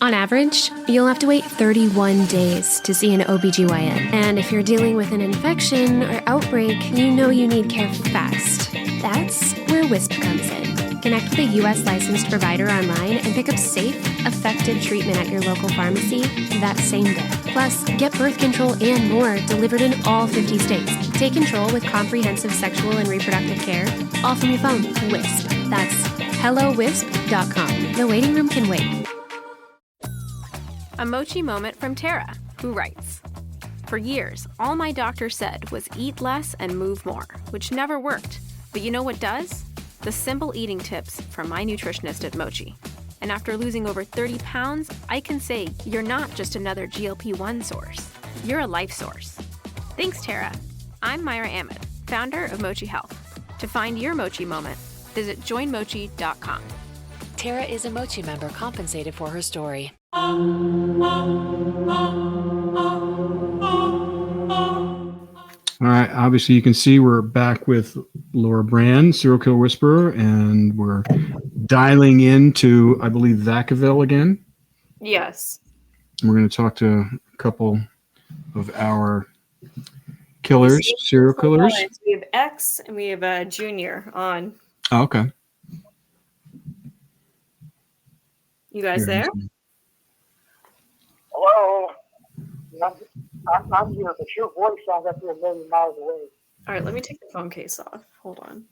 On average, you'll have to wait 31 days to see an OBGYN. And if you're dealing with an infection or outbreak, you know you need care fast. That's where WISP comes in. Connect with a U.S. licensed provider online and pick up safe, effective treatment at your local pharmacy that same day. Plus, get birth control and more delivered in all 50 states. Take control with comprehensive sexual and reproductive care, all from your phone. WISP. That's hellowisp.com. The waiting room can wait. A mochi moment from Tara, who writes, "For years, all my doctor said was eat less and move more, which never worked. But you know what does? The simple eating tips from my nutritionist at Mochi. And after losing over 30 pounds, I can say you're not just another GLP-1 source. You're a life source." Thanks, Tara. I'm Myra Ahmed, founder of Mochi Health. To find your Mochi moment, visit joinmochi.com. Tara is a Mochi member compensated for her story. All right, obviously you can see we're back with Laura Brand, Serial Killer Whisperer, and we're dialing into, I believe, Vacaville again. Yes. We're going to talk to a couple of our killers, serial killers. We have X and we have Junior on. Oh, okay. You guys there? Hello. I'm here, but your voice sounds like you're a million miles away. All right, let me take the phone case off. Hold on.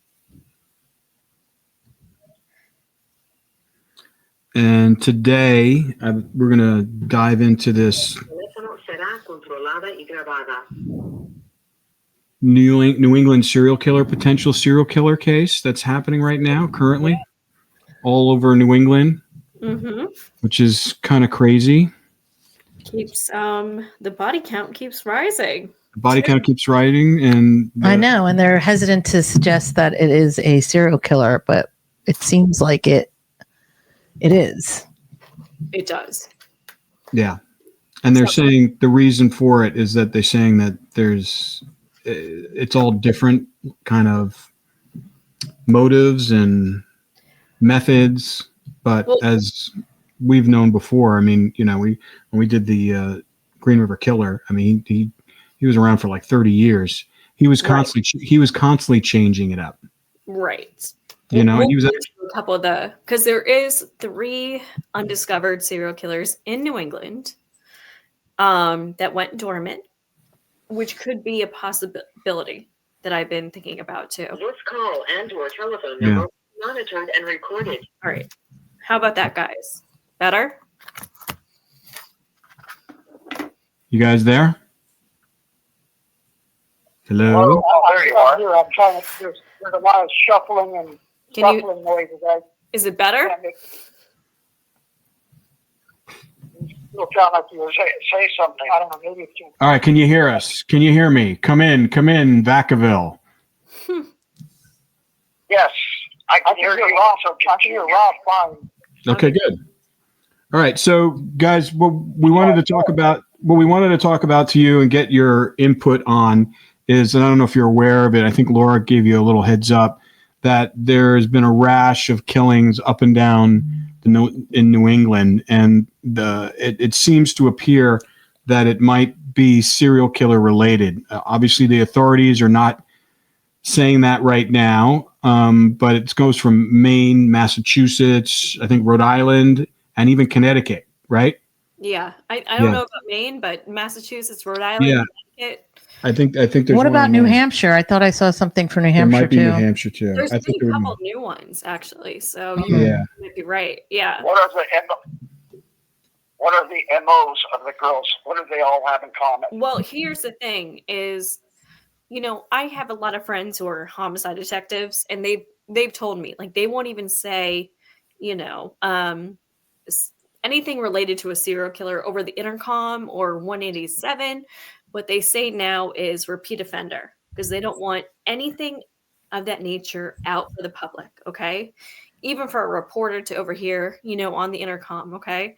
And today we're going to dive into this New England potential serial killer case that's happening right now, currently, all over New England, which is kind of crazy. Keeps the body count keeps rising. The body count keeps rising, and I know, and they're hesitant to suggest that it is a serial killer, but it seems like it is. It does. Yeah, and they're saying the reason for it is that they're saying that it's all different kind of motives and methods, but as we've known before, I mean, you know, when we did the Green River Killer, I mean, he was around for like 30 years. He was constantly changing it up. Right. You know, he was a couple of because there is 3 undiscovered serial killers in New England that went dormant, which could be a possibility that I've been thinking about too. This call and/or telephone number monitored and recorded. All right. How about that, guys? Better? You guys there? Hello? There you are. Here, I'm trying to. There's a lot of shuffling and shuffling noises. Is it better? You'll sound like you say something. I don't know. Maybe it's you. All right. Can you hear us? Can you hear me? Come in, Vacaville. Yes, I can hear you. Also, I can hear Rob fine. Okay, good. All right, so guys, what we wanted to talk about to you and get your input on is, and I don't know if you're aware of it, I think Laura gave you a little heads up that there's been a rash of killings up and down in New England, and it seems to appear that it might be serial killer related. Obviously, the authorities are not saying that right now, but it goes from Maine, Massachusetts, I think Rhode Island, and even Connecticut, right? Yeah, I don't know about Maine, but Massachusetts, Rhode Island, Connecticut. I think there's. What about New Hampshire? I thought I saw something for New Hampshire too. New Hampshire too. There's been a couple new ones actually, so you might be right. Yeah. What are the MOs of the girls? What do they all have in common? Well, here's the thing: is I have a lot of friends who are homicide detectives, and they've told me like they won't even say, anything related to a serial killer over the intercom or 187. What they say now is repeat offender because they don't want anything of that nature out for the public. Okay. Even for a reporter to overhear, on the intercom. Okay.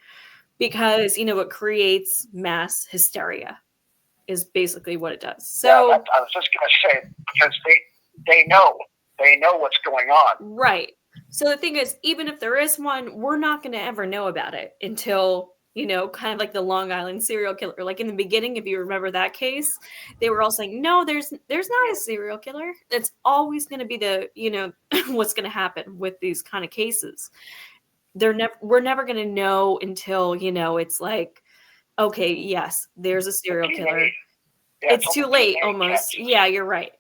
Because, it creates mass hysteria is basically what it does. So I was just going to say, because they know what's going on. Right. So the thing is, even if there is one, we're not going to ever know about it until kind of like the Long Island serial killer. Like in the beginning, if you remember that case, they were all saying, no, there's not a serial killer. That's always going to be the, what's going to happen with these kind of cases. We're never going to know until, it's like, okay, yes, there's a serial killer. It's too late almost. Yeah, you're right.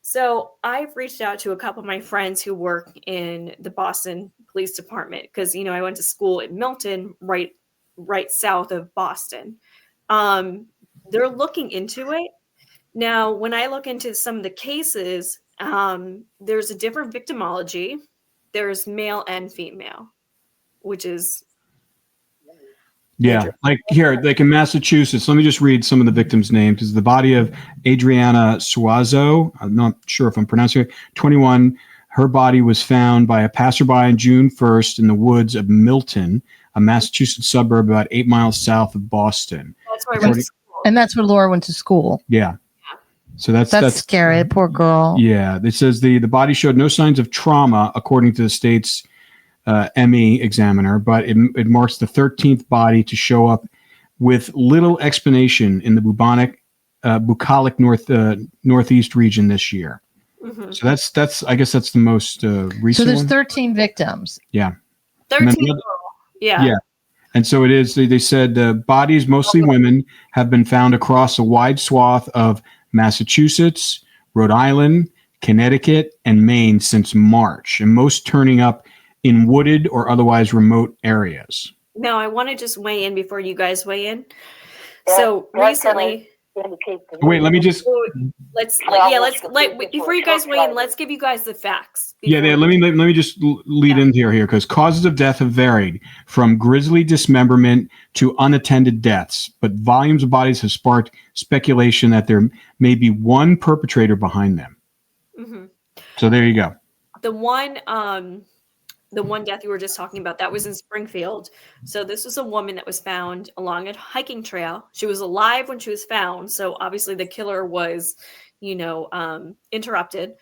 So I've reached out to a couple of my friends who work in the Boston Police Department because, I went to school in Milton, right south of Boston. They're looking into it. Now, when I look into some of the cases, there's a different victimology. There's male and female, which is... Yeah, like here, like in Massachusetts, let me just read some of the victims' names. Is the body of Adriana Suazo. I'm not sure if I'm pronouncing it. 21. Her body was found by a passerby on June 1st in the woods of Milton, a Massachusetts suburb about 8 miles south of Boston. That's where I went to school. And that's where Laura went to school. Yeah. So that's scary. Poor girl. Yeah. It says the body showed no signs of trauma, according to the state's ME examiner, but it marks the 13th body to show up with little explanation in the bucolic northeast region this year. Mm-hmm. So that's I guess that's the most recent. So there's one. 13 victims. Yeah. 13. Yeah. And so it is. They said bodies, mostly women, have been found across a wide swath of Massachusetts, Rhode Island, Connecticut, and Maine since March, and most turning up in wooded or otherwise remote areas. Now, I want to just weigh in before you guys weigh in. So recently, wait, let me just. Before you guys weigh in, let's give you guys the facts. Yeah, let me just lead in here because causes of death have varied from grisly dismemberment to unattended deaths, but volumes of bodies have sparked speculation that there may be one perpetrator behind them. Mm-hmm. So there you go. The one death you were just talking about, that was in Springfield. So this was a woman that was found along a hiking trail. She was alive when she was found. So obviously the killer was, interrupted.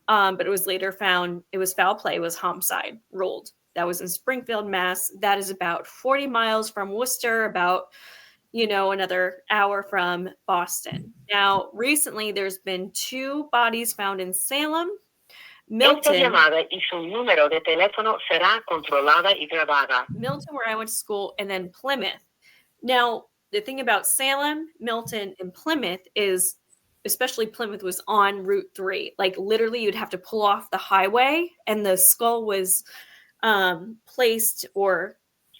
But it was later found, it was foul play, it was homicide, ruled. That was in Springfield, Mass. That is about 40 miles from Worcester, about, another hour from Boston. Now, recently there's been 2 bodies found in Salem, Milton, where I went to school, and then Plymouth. Now, the thing about Salem, Milton, and Plymouth is, especially Plymouth, was on Route 3. Like, literally, you'd have to pull off the highway, and the skull was placed, or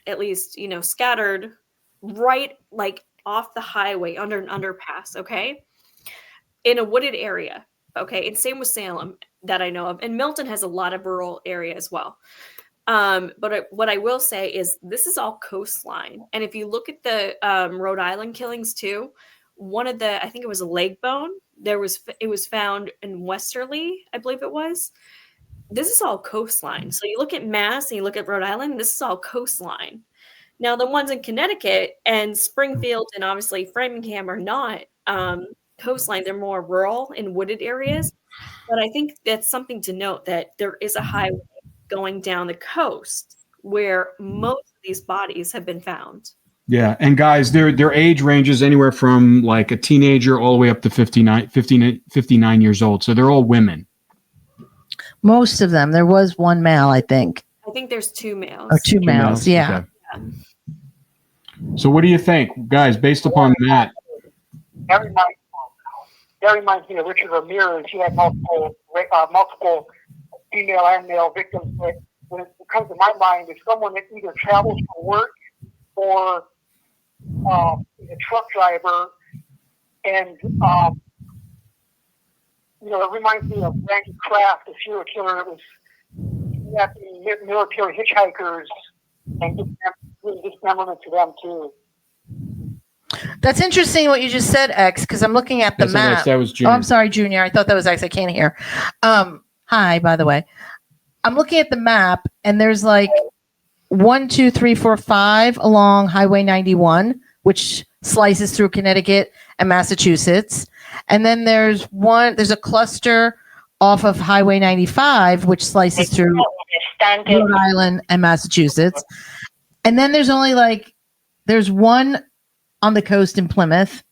at least, scattered right, like, off the highway, under an underpass, okay? In a wooded area, okay? And same with Salem, that I know of. And Milton has a lot of rural area as well. But what I will say is this is all coastline. And if you look at the Rhode Island killings too, one of the, I think it was a leg bone. It was found in Westerly, I believe it was. This is all coastline. So you look at Mass and you look at Rhode Island, this is all coastline. Now the ones in Connecticut and Springfield and obviously Framingham are not coastline. They're more rural and wooded areas. But I think that's something to note, that there is a highway going down the coast where most of these bodies have been found. Yeah, and guys, their age ranges anywhere from like a teenager all the way up to 59 years old. So they're all women. Most of them. There was one male, I think. I think there's 2 males. Or 2 males, yeah. Okay. So what do you think, guys, based upon that? That reminds me of Richard Ramirez. He had multiple female and male victims. But when it comes to my mind, is someone that either travels for work or is a truck driver. And, it reminds me of Randy Kraft, a serial killer that was kidnapping military hitchhikers and doing dismemberment to them, too. That's interesting what you just said, X, because I'm looking at the map. That was Junior. Oh, I'm sorry, Junior. I thought that was X. I can't hear. Hi, by the way. I'm looking at the map, and there's like 1, 2, 3, 4, 5 along Highway 91, which slices through Connecticut and Massachusetts. And then there's a cluster off of Highway 95, which slices through Rhode Island and Massachusetts. And then there's only like There's one on the coast in Plymouth.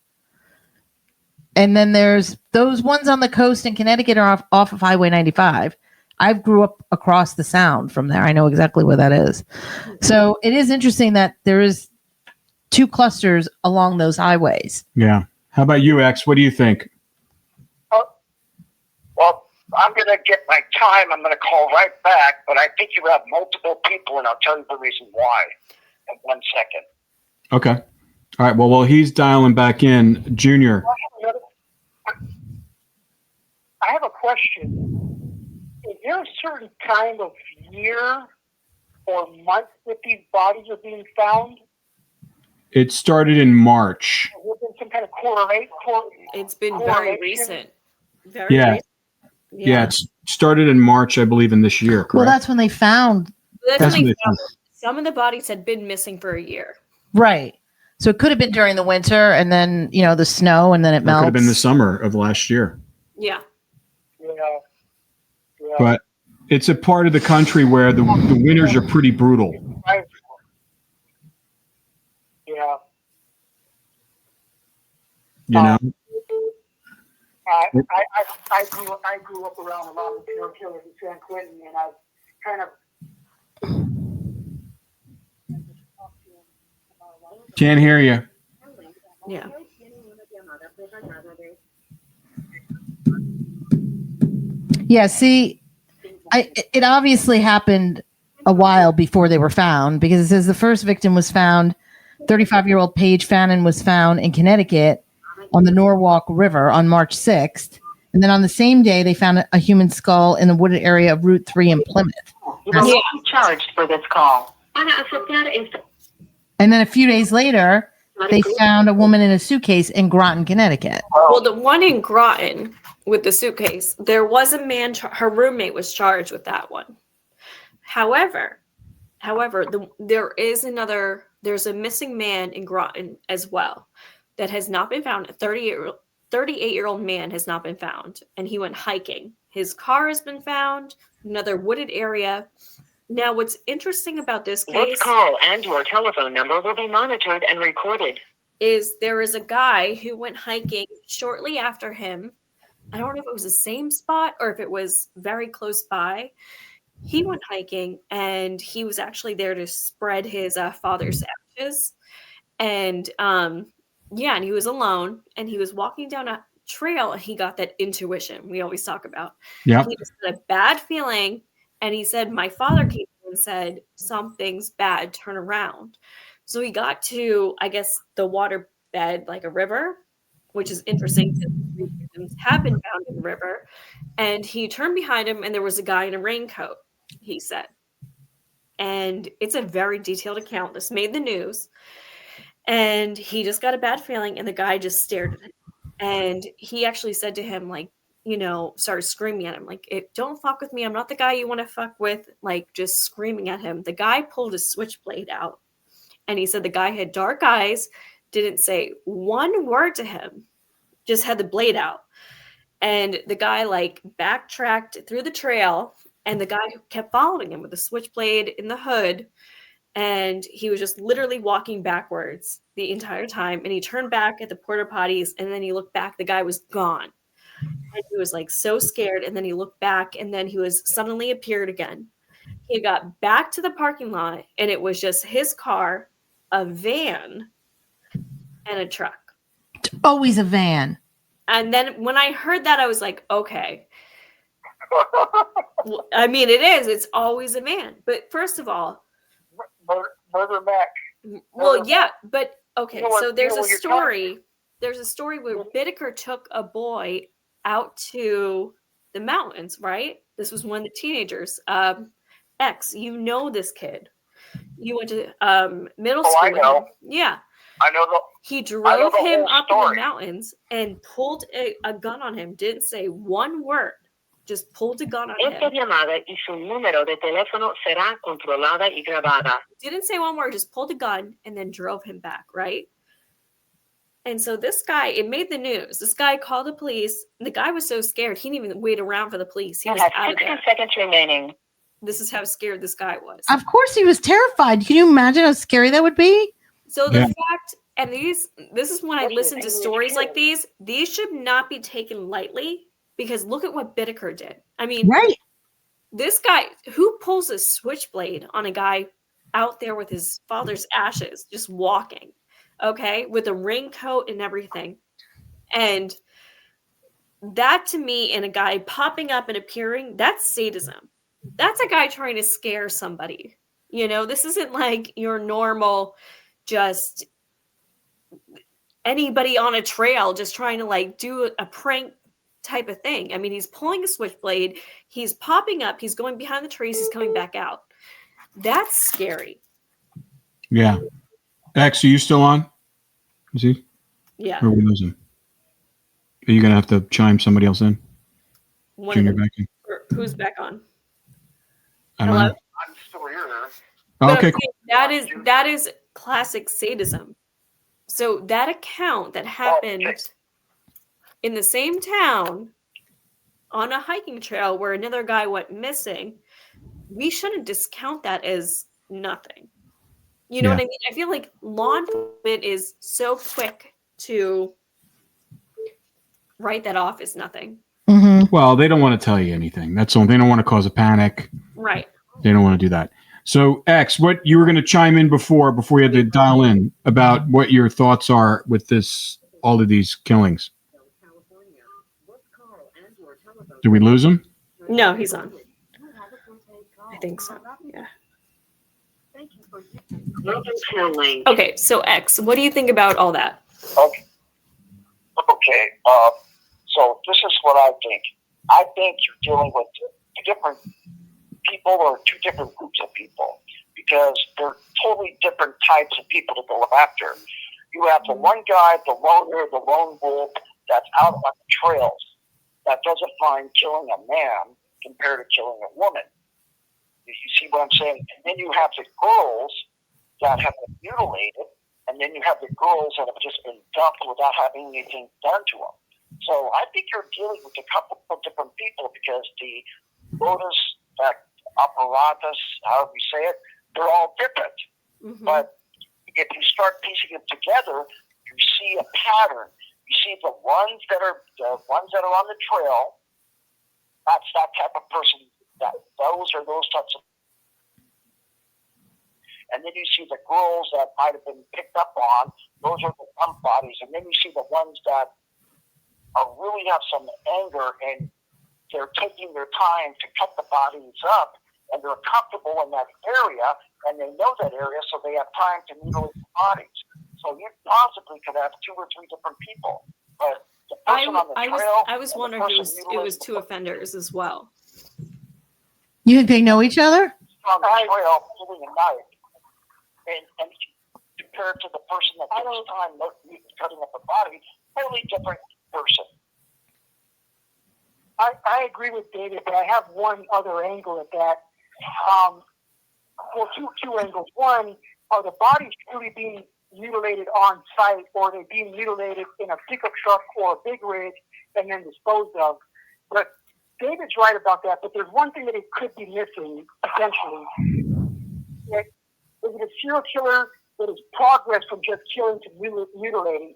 And then there's those ones on the coast in Connecticut are off of Highway 95. I grew up across the Sound from there. I know exactly where that is. So it is interesting that there is 2 clusters along those highways. Yeah. How about you, X? What do you think? Well, I'm going to get my time. I'm going to call right back, but I think you have multiple people, and I'll tell you the reason why in 1 second. Okay. All right. Well, while he's dialing back in, Junior. I have a question. Is there a certain time of year or month that these bodies are being found? It started in March. Has there been some kind of correlation? It's been very recent. Very Yeah. recent. Yeah, it started in March, I believe, in this year, correct? Well, that's when they found. That's when they found some of the bodies had been missing for a year. Right. So it could have been during the winter and then, the snow and then it melts. It could have been the summer of last year. Yeah. Yeah. But it's a part of the country where the winters are pretty brutal. Yeah. You know? I grew up around a lot of serial killers in San Quentin, and I've kind of Can't hear you. Yeah. Yeah, see, it obviously happened a while before they were found because it says the first victim was found, 35-year-old Paige Fannin was found in Connecticut on the Norwalk River on March 6th. And then on the same day, they found a human skull in the wooded area of Route 3 in Plymouth. You will not be charged for this call. And then a few days later, they found a woman in a suitcase in Groton, Connecticut. Well, the one in Groton with the suitcase, there was a man, her roommate was charged with that one. However, there's a missing man in Groton as well that has not been found. A 38-year-old man has not been found, and he went hiking. His car has been found, another wooded area. Now, what's interesting about this case... This call and your telephone number will be monitored and recorded. ...is there is a guy who went hiking shortly after him. I don't know if it was the same spot or if it was very close by. He went hiking, and he was actually there to spread his father's ashes. And, and he was alone, and he was walking down a trail, and he got that intuition we always talk about. Yeah. He just had a bad feeling. And he said, my father came and said, something's bad, turn around. So he got to, I guess, the water bed, like a river, which is interesting because 3 victims have been found in the river. And he turned behind him, and there was a guy in a raincoat, he said. And it's a very detailed account. This made the news. And he just got a bad feeling, and the guy just stared at him. And he actually said to him, like, started screaming at him, like, don't fuck with me. I'm not the guy you want to fuck with. Like, just screaming at him. The guy pulled a switchblade out, and he said the guy had dark eyes, didn't say one word to him, just had the blade out. And the guy, like, backtracked through the trail, and the guy kept following him with the switchblade in the hood. And he was just literally walking backwards the entire time. And he turned back at the porta potties, and then he looked back. The guy was gone. And he was like so scared, and then he looked back, and then he was suddenly appeared again. He got back to the parking lot, and it was just his car, a van, and a truck. Always a van. And then when I heard that, I was like, okay. Well, I mean, it is. It's always a van. But first of all, Murder Mac. Well, yeah, but okay. So there's a you're story. There's a story where Bittaker took a boy out to the mountains, right? This was one of the teenagers. X, this kid. You went to middle school. I know. With him. Yeah. I know He drove the him whole up in story. the mountains and pulled a gun on him. Didn't say one word. Just pulled a gun on Esta him. llamada y su número de teléfono será controlada y grabada. Didn't say one word. Just pulled a gun and then drove him back, right? And so this guy, it made the news. This guy called the police. And the guy was so scared, he didn't even wait around for the police. He You was have out of 60 there. seconds remaining. This is how scared this guy was. Of course he was terrified. Can you imagine how scary that would be? So the Yeah. fact, and this is when I listen to stories like these should not be taken lightly, because look at what Bittaker did. I mean, Right. this guy, who pulls a switchblade on a guy out there with his father's ashes, just walking, okay, with a raincoat and everything. And that, to me, and a guy popping up and appearing, that's sadism. That's a guy trying to scare somebody. You know, this isn't like your normal, just anybody on a trail just trying to like do a prank type of thing. I mean, he's pulling a switchblade, he's popping up, he's going behind the trees, he's coming back out. That's scary. Yeah. X, are you still on? Is he? Yeah. Or we lose him? Are you going to have to chime somebody else in? One Junior of them. back in? Who's back on? I don't Hello? know. I'm still here. Oh, But okay, I'm cool. saying that is classic sadism. So that account that happened in the same town on a hiking trail where another guy went missing, we shouldn't discount that as nothing. You know Yeah. what I mean? I feel like law enforcement is so quick to write that off as nothing. Mm-hmm. Well, they don't want to tell you anything. That's all. They don't want to cause a panic. Right. They don't want to do that. So, X, what you were going to chime in before you had to dial in about what your thoughts are with all of these killings. Did we lose him? No, he's on. I think so. Yeah. Killing. Okay, so X, what do you think about all that? Okay. So this is what I think. I think you're dealing with two different people or two different groups of people, because they're totally different types of people to go after. You have the one guy, the loner, the lone wolf, that's out on the trails, that doesn't mind killing a man compared to killing a woman. You see what I'm saying? And then you have the girls that have been mutilated, and then you have the girls that have just been dumped without having anything done to them. So I think you're dealing with a couple of different people, because the modus apparatus, however you say it, they're all different. Mm-hmm. But if you start piecing it together, you see a pattern. You see the ones that are on the trail. That's that type of person. Those are those types of. And then you see the girls that might have been picked up on. Those are the dump bodies. And then you see the ones that really have some anger, and they're taking their time to cut the bodies up, and they're comfortable in that area, and they know that area, so they have time to mutilate the bodies. So you possibly could have 2 or 3 different people. But the person on the trail, I was wondering if it was 2 offenders as well. You think they know each other? on the trail holding a knife, and compared to the person that takes time cutting up a body, totally different person. I agree with David, but I have one other angle at that. Well, two angles. One, are the bodies truly being mutilated on site, or are they being mutilated in a pickup truck or a big rig and then disposed of? But David's right about that, but there's one thing that it could be missing, potentially. Is it a serial killer that is progress from just killing to mutilating?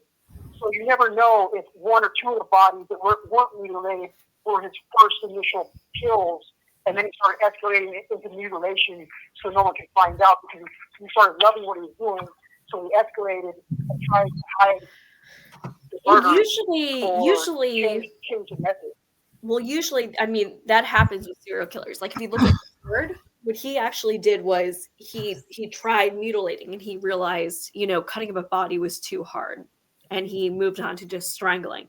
So you never know if 1 or 2 of the bodies that weren't mutilated were his first initial kills, and then he started escalating it into mutilation so no one can find out, because he started loving what he was doing, so he escalated and tried to hide the murder. Change the method. Well, usually, I mean, that happens with serial killers. Like, if you look at Bird, what he actually did was he tried mutilating, and he realized, cutting up a body was too hard, and he moved on to just strangling.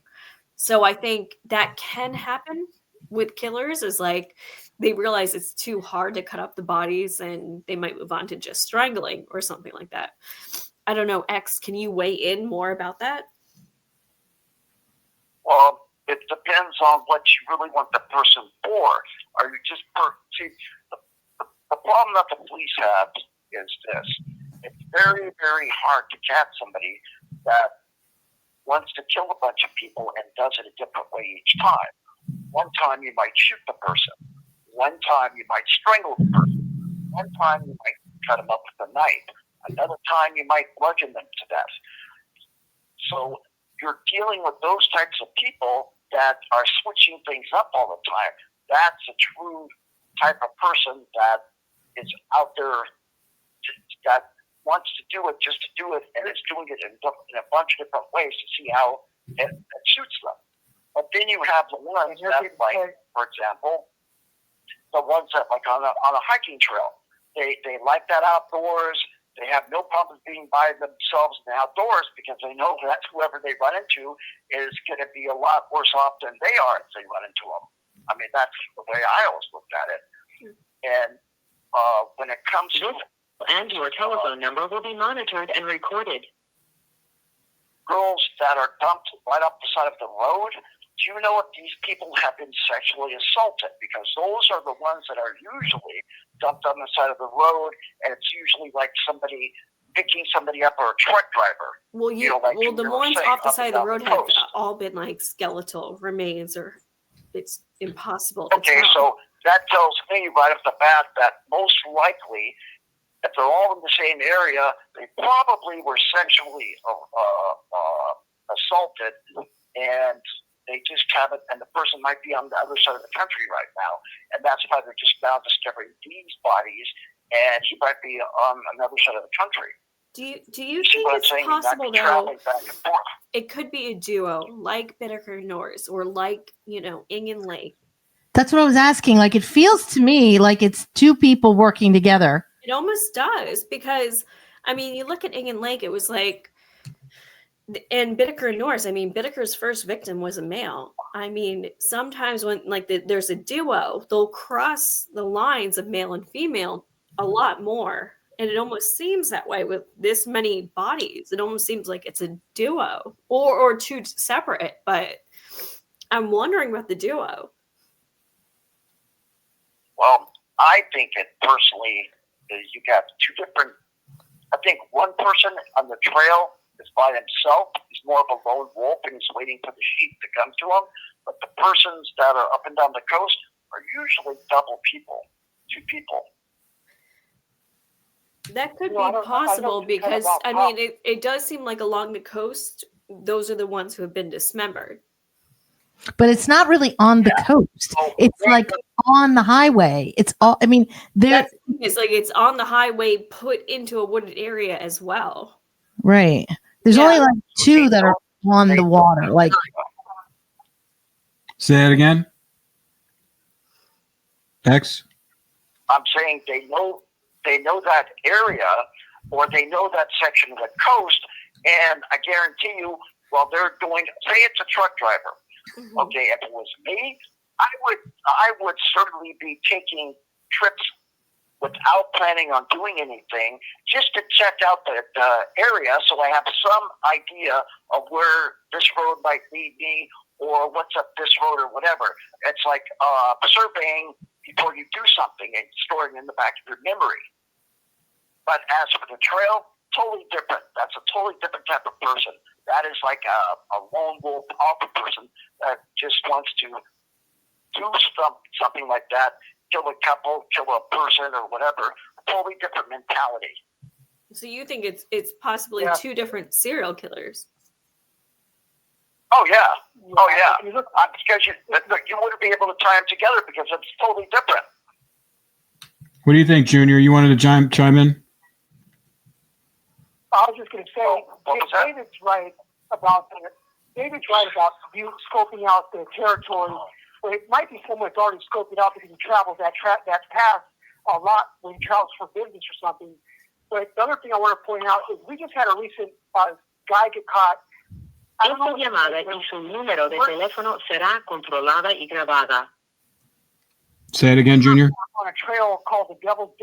So I think that can happen with killers, is like they realize it's too hard to cut up the bodies, and they might move on to just strangling or something like that. I don't know, X, can you weigh in more about that? Well, it depends on what you really want the person for. Are you just see, the problem that the police have is this: it's very, very hard to catch somebody that wants to kill a bunch of people and does it a different way each time. One time you might shoot the person. One time you might strangle the person. One time you might cut him up with a knife. Another time, you might bludgeon them to death. So you're dealing with those types of people that are switching things up all the time. That's a true type of person that is out there that wants to do it just to do it, and is doing it in a bunch of different ways to see how it suits them. But then you have the ones that, like, for example, the ones that, like, on a hiking trail, they like that outdoors. They have no problems being by themselves in the outdoors because they know that whoever they run into is going to be a lot worse off than they are if they run into them. I mean, that's the way I always looked at it. And when it comes to... And your telephone number will be monitored and recorded. Girls that are dumped right off the side of the road, do you know if these people have been sexually assaulted? Because those are the ones that are usually dumped on the side of the road, and it's usually like somebody picking somebody up or a truck driver. Well, the ones off the side of the road have all been like skeletal remains, or it's impossible to tell. So that tells me right off the bat that most likely, if they're all in the same area, they probably were sexually assaulted, and they just haven't, and the person might be on the other side of the country right now, and that's why they're just now discovering these bodies, and he might be on another side of the country. Do you think it's possible, though, it could be a duo, like Bittaker Norris, or like, Ingen Lake? That's what I was asking. Like, it feels to me like it's two people working together. It almost does, because, I mean, you look at Ingen Lake, it was like, and Bittaker Norris, I mean, Bittaker's first victim was a male. I mean, sometimes when, like, there's a duo, they'll cross the lines of male and female a lot more. And it almost seems that way with this many bodies. It almost seems like it's a duo or two separate, but I'm wondering about the duo. Well, I think it personally is you got two different. I think one person on the trail is by himself. He's more of a lone wolf and he's waiting for the sheep to come to him. But the persons that are up and down the coast are usually double people, two people. That could be possible because, I mean, it does seem like along the coast, those are the ones who have been dismembered. But it's not really on the coast. It's like on the highway. It's all, I mean, it's like it's on the highway put into a wooded area as well. Right. There's only like two that are on the water. Like, say that again. X. I'm saying they know that area, or they know that section of the coast, and I guarantee you, while they're doing, say it's a truck driver. Mm-hmm. Okay, if it was me, I would certainly be taking trips without planning on doing anything, just to check out the area, so I have some idea of where this road might lead me, or what's up this road, or whatever. It's like surveying before you do something and storing in the back of your memory. But as for the trail, totally different. That's a totally different type of person. That is like a lone wolf alpha person that just wants to do something like that, kill a couple, kill a person, or whatever. A totally different mentality. So you think it's possibly two different serial killers? Oh yeah, oh yeah. Because you wouldn't be able to tie them together because it's totally different. What do you think, Junior? You wanted to chime in? I was just going to say, David's right about you scoping out the territory. Well, it might be someone that's already scoped it out because he travels that path a lot when he travels for business or something. But the other thing I want to point out is we just had a recent guy get caught. Esta llamada y su número de teléfono será controlada y grabada. Say it again, Junior. On a trail called the Devil's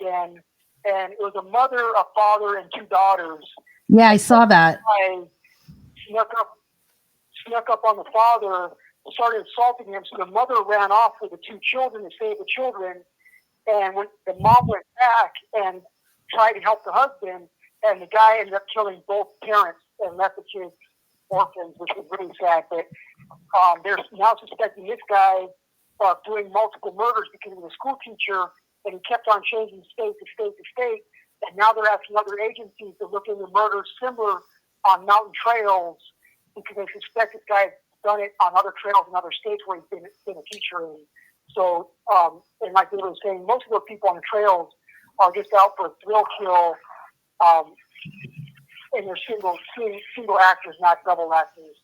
Den, and it was a mother, a father, and two daughters. Yeah, I saw that. I snuck up on the father, started assaulting him. So the mother ran off with the two children to save the children. And when the mom went back and tried to help the husband, and the guy ended up killing both parents and left the kids orphans, which was really sad. But they're now suspecting this guy of doing multiple murders because he was a school teacher, and he kept on changing state to state to state. And now they're asking other agencies to look into murders similar on mountain trails because they suspect this guy has done it on other trails in other states where he's been a teacher in. So, and like they were saying, most of the people on the trails are just out for a thrill kill, and they're single actors, not double actors.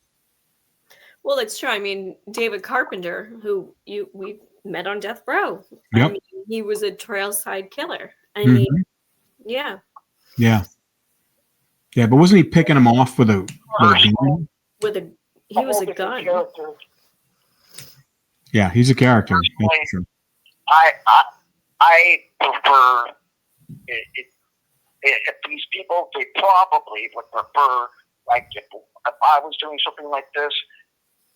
Well, that's true. I mean, David Carpenter, who we met on Death Row. Yep. I mean, he was a trailside killer. I mean, yeah. Yeah. Yeah, but wasn't he picking him off with a gun? He was a gun. Character. Yeah, he's a character. That's true. I prefer if these people, they probably would prefer, like if I was doing something like this,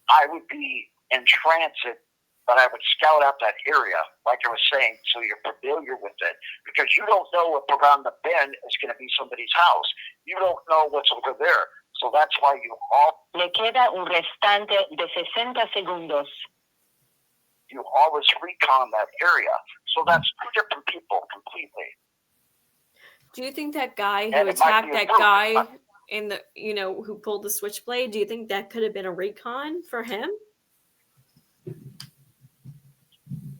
I would be in transit, but I would scout out that area, like I was saying, so you're familiar with it, because you don't know if around the bend is going to be somebody's house. You don't know what's over there. So that's why you Le queda un restante de 60 segundos. you always recon that area. So that's two different people completely. Do you think that guy who And it might attacked be a that group. guy in the, who pulled the switchblade, do you think that could have been a recon for him?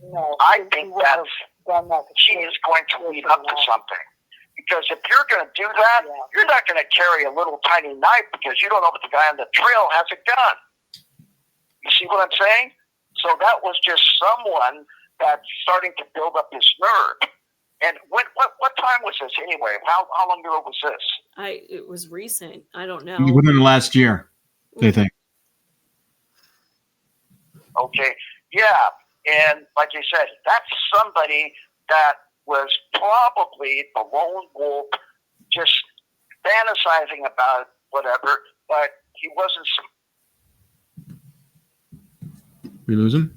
No, I he think would have that's done that. she is going to lead up to something. Because if you're going to do that, you're not going to carry a little tiny knife because you don't know if the guy on the trail has a gun. You see what I'm saying? So that was just someone that's starting to build up his nerve. And what time was this anyway? How long ago was this? It was recent. I don't know. Within the last year, they think. Okay. Yeah. And like you said, that's somebody that was probably the lone wolf, just fantasizing about whatever, but he wasn't. We lose him?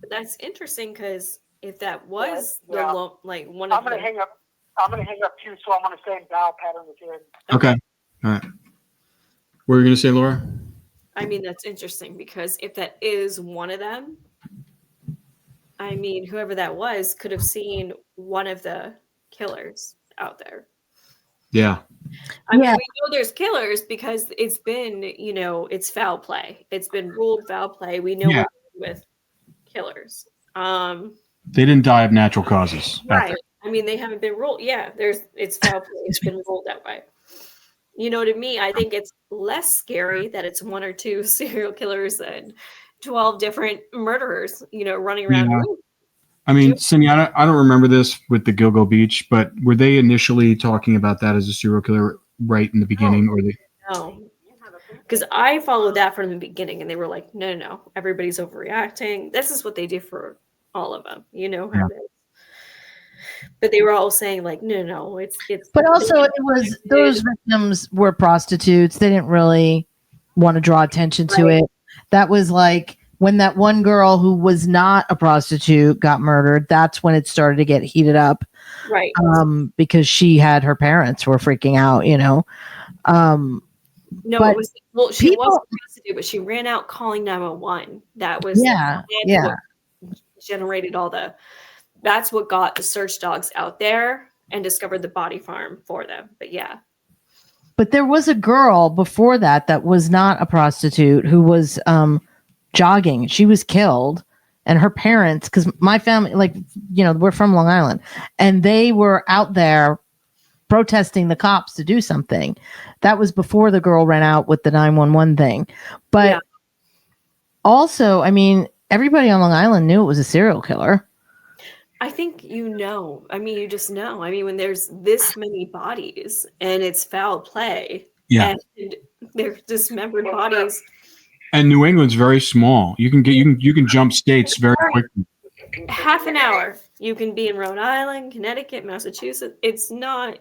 But that's interesting because if that was Yeah. one I'm of gonna the, hang up. I'm gonna hang up too, so I'm gonna say dial pattern again. Okay. All right. What were you going to say, Laura? I mean, that's interesting because if that is one of them, I mean, whoever that was could have seen one of the killers out there. Yeah. I mean, we know there's killers because it's been, it's foul play. It's been ruled foul play. We know Yeah. with killers. They didn't die of natural causes. Right. I mean, they haven't been ruled. Yeah, it's foul play. It's been ruled that way. To me, I think it's less scary that it's one or two serial killers than 12 different murderers, running around. Yeah. I mean, Cindy, I don't remember this with the Gilgo Beach, but were they initially talking about that as a serial killer right in the beginning? No. Because I followed that from the beginning, and they were like, no, everybody's overreacting. This is what they do for all of them. You know how it is. But they were all saying like, no, it's. But also, it was those victims were prostitutes. They didn't really want to draw attention to it. That was like when that one girl who was not a prostitute got murdered. That's when it started to get heated up, right? Because she had her parents were freaking out. No, it was she was a prostitute, but she ran out calling 911. That was what generated all the. That's what got the search dogs out there and discovered the body farm for them. But yeah. But there was a girl before that was not a prostitute who was jogging. She was killed, and her parents, because my family, we're from Long Island, and they were out there protesting the cops to do something. That was before the girl ran out with the 911 thing. But also, I mean, everybody on Long Island knew it was a serial killer. I think I mean, you just know. I mean, when there's this many bodies and it's foul play, and they're dismembered bodies. And New England's very small. You can jump states very quickly. Half an hour. You can be in Rhode Island, Connecticut, Massachusetts. It's not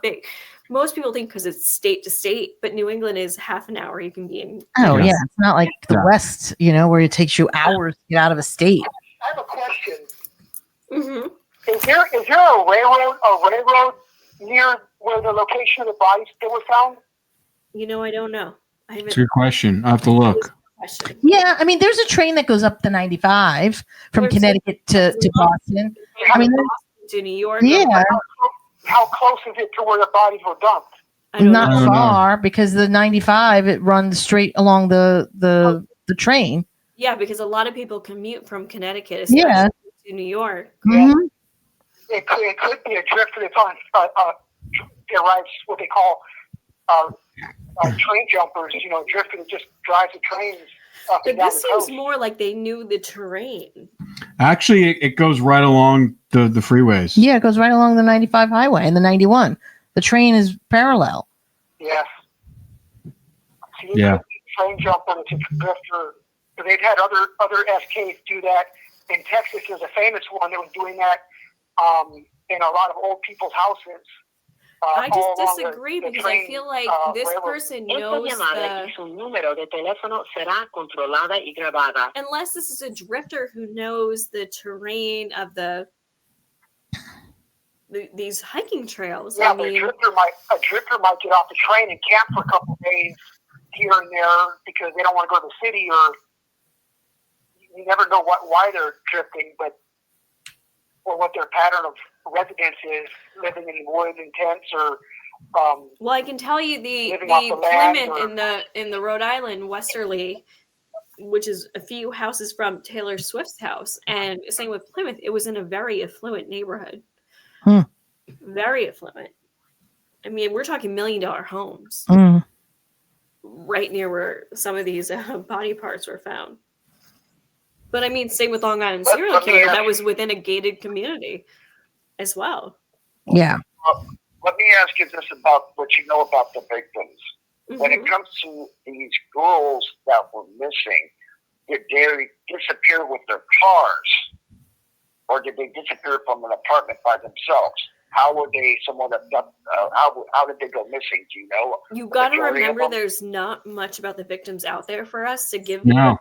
big. Most people think because it's state to state, but New England is half an hour. You can be in. Oh yeah, it's not like the West, where it takes you hours to get out of a state. I have a question. Mm-hmm. Is there a railroad near where the location of the bodies that were found? I don't know. It's a good question. I have to look. Yeah, I mean, there's a train that goes up the 95 from Connecticut to Boston. I mean, to New York. Yeah. How close is it to where the bodies were dumped? I don't Not know. far, because the 95, it runs straight along the train. Yeah, because a lot of people commute from Connecticut, especially Yeah. to New York. Mhm. It could be a drifter that's on it rides what they call train jumpers. You know, a drifter that just drives the trains up But and down this the seems coast. more like they knew the terrain. Actually, it goes right along the freeways. Yeah, it goes right along the 95 highway and the 91. The train is parallel. Yes. See, it Yeah. could be a train jumper that's a drifter. But they've had other SKs do that. In Texas, there's a famous one that was doing that in a lot of old people's houses. I all along just disagree the because train, I feel like this railroad. person Esta knows llamada y su número de teléfono será controlada y grabada. unless this is a drifter who knows the terrain of these hiking trails. Yeah, I but mean, a drifter might get off the train and camp for a couple of days here and there because they don't want to go to the city, or you never know why they're drifting, or what their pattern of residence is, living in woods and tents, or well, I can tell you the living off the land, Plymouth in the Rhode Island Westerly, which is a few houses from Taylor Swift's house, and same with Plymouth. It was in a very affluent neighborhood. Very affluent. I mean, we're talking $1 million homes right near where some of these body parts were found. But I mean, same with Long Island serial killer. That was within a gated community as well. Yeah. Let me ask you this about what you know about the victims. Mm-hmm. When it comes to these girls that were missing, did they disappear with their cars, or did they disappear from an apartment by themselves? How were they somewhat abducted? How did they go missing? Do you know? You got to Majority of remember, them? there's not much about the victims out there for us to give No. you.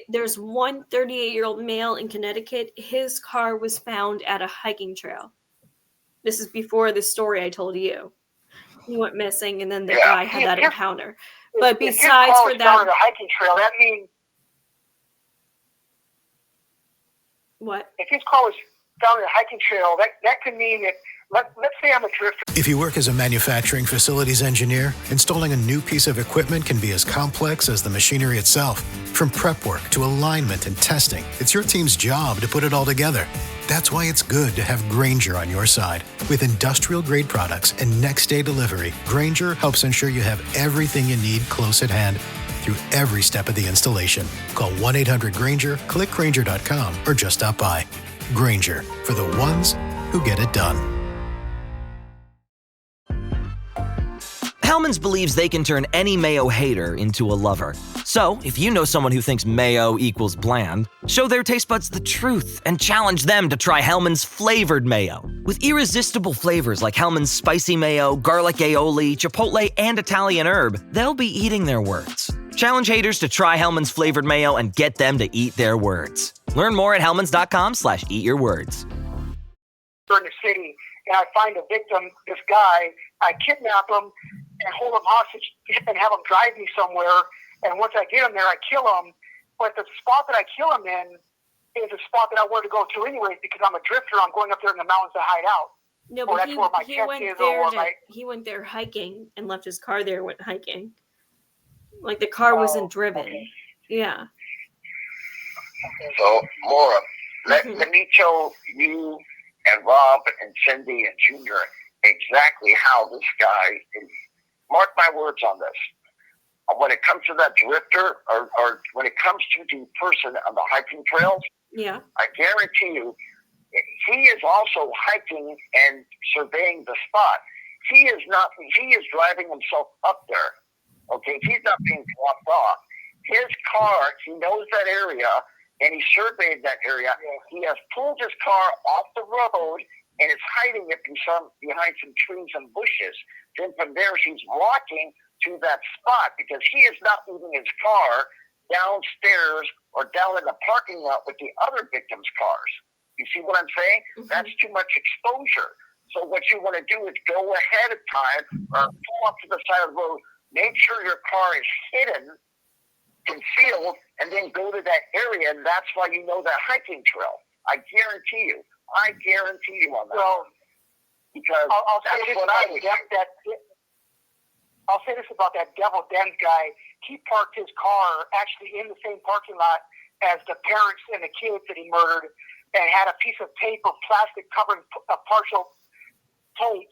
There's one 38-year-old male in Connecticut. His car was found at a hiking trail. This is before the story I told you. He went missing, and then the guy had that encounter. But if his besides car for was found that, on a hiking trail, that means what? if his car was found on a hiking trail, that could mean that let's say I'm a drifter. If you work as a manufacturing facilities engineer, installing a new piece of equipment can be as complex as the machinery itself. From prep work to alignment and testing, it's your team's job to put it all together. That's why it's good to have Grainger on your side. With industrial-grade products and next-day delivery, Grainger helps ensure you have everything you need close at hand through every step of the installation. Call 1-800-GRAINGER, click Grainger.com, or just stop by. Grainger, for the ones who get it done. Hellmann's believes they can turn any mayo hater into a lover. So, if you know someone who thinks mayo equals bland, show their taste buds the truth and challenge them to try Hellmann's flavored mayo. With irresistible flavors like Hellmann's spicy mayo, garlic aioli, chipotle, and Italian herb, they'll be eating their words. Challenge haters to try Hellmann's flavored mayo and get them to eat their words. Learn more at hellmanns.com/eatyourwords. In the city, and I find a victim, this guy, I kidnap him and hold him hostage and have him drive me somewhere. And once I get him there, I kill him. But the spot that I kill him in is a spot that I wanted to go to anyways because I'm a drifter. I'm going up there in the mountains to hide out. No, or but that's where my tent is, or my... he went there hiking and left his car there and went hiking. Like the car wasn't driven. Okay. Yeah. So, Laura, let me tell you and Rob and Cindy and Junior exactly how this guy is. Mark my words on this. When it comes to that drifter, or when it comes to the person on the hiking trails, Yeah. I guarantee you, he is also hiking and surveying the spot. He is driving himself up there. Okay, he's not being dropped off. His car, he knows that area, and he surveyed that area. He has pulled his car off the road and is hiding it behind some trees and bushes. Then from there, he's walking to that spot because he is not leaving his car downstairs or down in the parking lot with the other victims' cars. You see what I'm saying? Mm-hmm. That's too much exposure. So what you want to do is go ahead of time or pull up to the side of the road, make sure your car is hidden, concealed, and then go to that area, and that's why you know that hiking trail. I guarantee you. I guarantee you on that. Well, because I'll say that's this what about I would do. I'll say this about that Devil Den guy. He parked his car actually in the same parking lot as the parents and the kids that he murdered, and had a piece of tape or plastic covering a partial tape.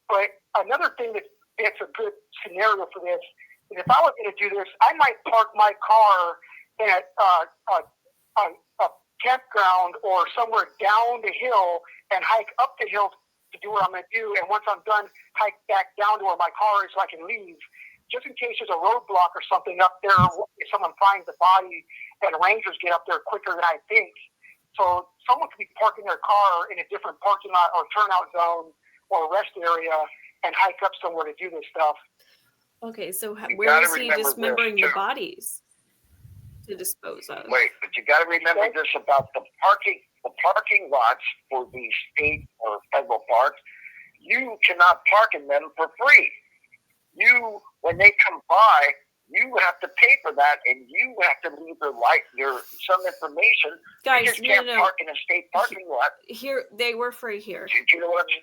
But another thing that's a good scenario for this is if I was going to do this, I might park my car at a campground or somewhere down the hill and hike up the hill to do what I'm going to do. And once I'm done, hike back down to where my car is so I can leave. Just in case there's a roadblock or something up there, if someone finds the body, and rangers get up there quicker than I think. So someone could be parking their car in a different parking lot or turnout zone or rest area and hike up somewhere to do this stuff. Okay, so You where gotta is he remember dismembering this, the too. bodies to dispose of? Wait, but you got to remember this about the parking lots for these state or federal parks. You cannot park in them for free. When they come by, you have to pay for that, and you have to leave some information. Guys, you just can't park in a state parking lot. Here, they were free here. Do you know what I'm saying?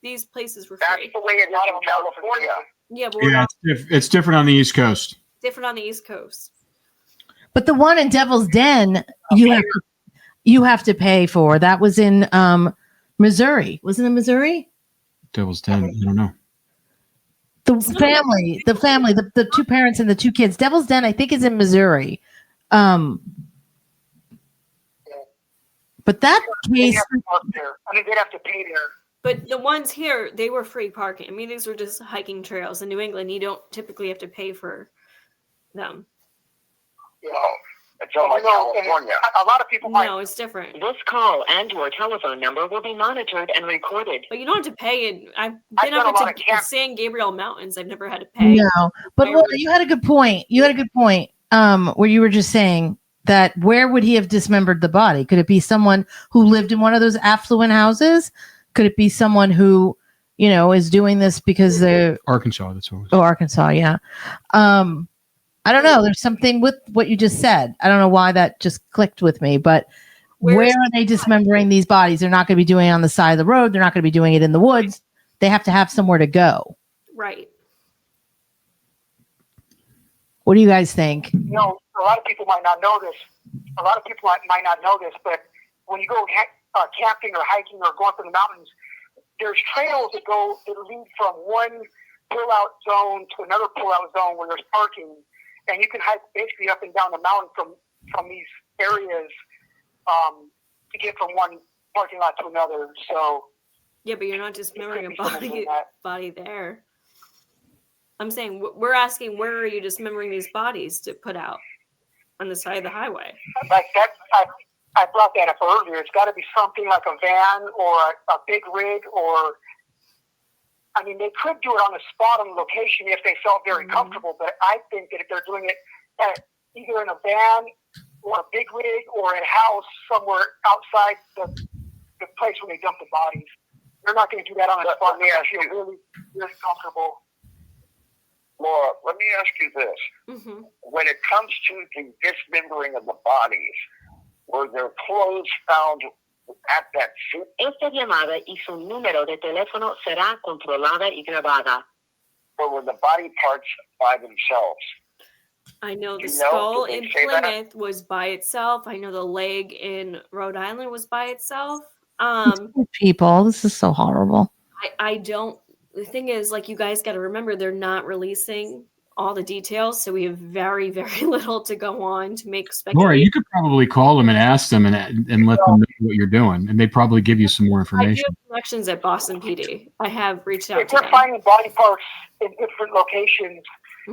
These places were That's free. the way it is in California. Yeah, but we're Yeah, not it's different on the East Coast. different on the East Coast. But the one in Devil's Den, you have to pay for. That was in Missouri. Wasn't it Missouri? Devil's Den. I don't know. The family, the two parents and the two kids. Devil's Den, I think, is in Missouri. But that They'd case, have to park there. I mean, they'd have to pay there. But the ones here, they were free parking. I mean, these were just hiking trails. In New England, you don't typically have to pay for them. It's all like California. A lot of people might. No, it's different. This call and your telephone number will be monitored and recorded. But you don't have to pay. And I've I've been done a up lot of into camp- San Gabriel Mountains. I've never had to pay. no. But Laura, you had a good point. Where you were just saying that where would he have dismembered the body? Could it be someone who lived in one of those affluent houses? Could it be someone who, is doing this because they're Arkansas. That's what it was. Arkansas? Yeah. I don't know. There's something with what you just said. I don't know why that just clicked with me, but where are they dismembering these bodies? They're not going to be doing it on the side of the road. They're not going to be doing it in the woods. They have to have somewhere to go. Right. What do you guys think? A lot of people might not know this. Might not know this, but when you go camping or hiking or going up in the mountains, there's trails that lead from one pull-out zone to another pull-out zone where there's parking, and you can hike basically up and down the mountain from these areas to get from one parking lot to another. So Yeah, but you're not dismembering a body there. I'm saying we're asking, where are you dismembering these bodies to put out on the side of the highway? like that, I brought that up earlier. It's got to be something like a van or a big rig, or I mean, they could do it on the spot, on the location, if they felt very comfortable. But I think that if they're doing it either in a van or a big rig or in a house somewhere outside the place where they dump the bodies, they're not going to do that on the spot. They feel really, really comfortable. Laura, let me ask you this. Mm-hmm. When it comes to the dismembering of the bodies, were there clothes found at that scene? Esta llamada y su número de teléfono será controlada y grabada. Or were the body parts by themselves? I know the You know, skull did they in say that? Plymouth was by itself. I know the leg in Rhode Island was by itself. People, this is so horrible. I don't. The thing is, like, you guys got to remember, they're not releasing all the details, so we have very, very little to go on to make speculation. Laura, you could probably call them and ask them and let them know what you're doing, and they'd probably give you some more I do information. have connections at Boston PD. I have reached out If to they're them. finding body parts in different locations,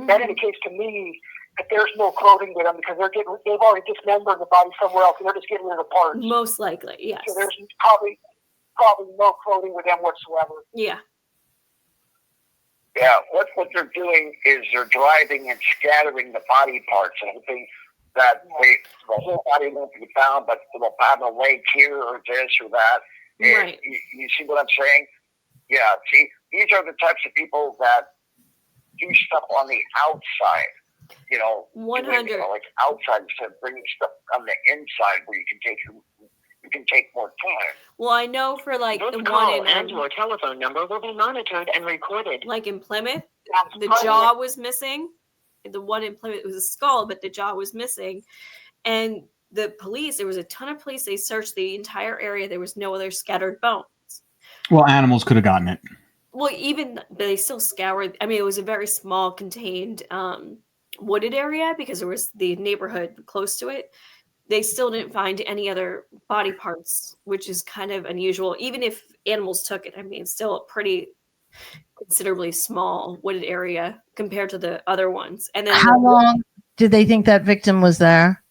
that indicates to me that there's no clothing with them because they've already dismembered the body somewhere else and they're just getting rid of the parts. Most likely, yes. So there's probably no clothing with them whatsoever. Yeah. Yeah, what they're doing is they're driving and scattering the body parts and hoping that the whole body won't be found, but they'll find a leg here or this or that. Right. You see what I'm saying? Yeah, see, these are the types of people that do stuff on the outside. 100. Like outside instead of bringing stuff on the inside where you can take your you can take more time. Well, I know for like This the call one and in your telephone number will be monitored and recorded. like in Plymouth, the jaw was missing. The one in Plymouth, it was a skull, but the jaw was missing. And the police, there was a ton of police. They searched the entire area. There was no other scattered bones. Well, animals could have gotten it. Well, even they still scoured. I mean, it was a very small, contained, wooded area because there was the neighborhood close to it. They still didn't find any other body parts, which is kind of unusual. Even if animals took it, I mean, it's still a pretty considerably small wooded area compared to the other ones. And then How long did they think that victim was there?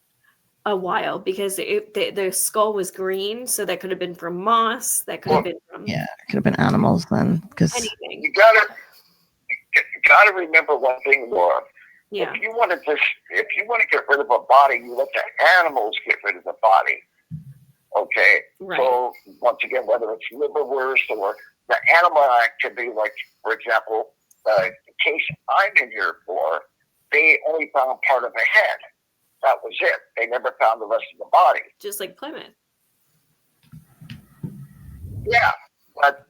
a while because the skull was green, so that could have been from moss. That could have been from Yeah, it could have been animals then. Because anything. You gotta remember one thing, Laura. Yeah. If you want to get rid of a body, you let the animals get rid of the body. Okay. Right. So once again, whether it's liverwurst or the animal activity, like for example, the case I'm in here for, they only found part of the head. That was it. They never found the rest of the body. Just like Plymouth. Yeah, but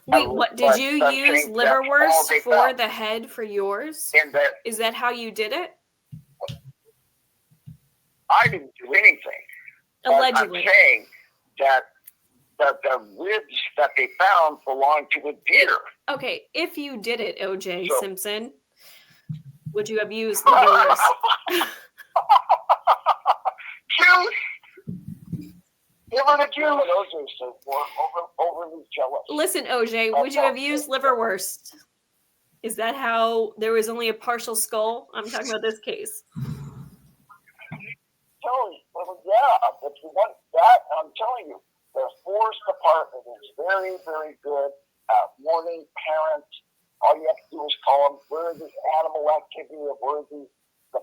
Wait, what did you use liverwurst for found. the head for yours? And that Is that how you did it? I didn't do anything. But Allegedly. I'm saying that the ribs that they found belonged to a deer. Okay, if you did it, OJ So- Simpson, would you have used liverwurst? Juice. Give her the juice. Those are so overly jealous. Listen, OJ, would you have used liverwurst? Is that how there was only a partial skull? I'm talking about this case. Well, yeah, but you want that, I'm telling you, the forest department is very, very good at warning parents. All you have to do is call them where the animal activity of where the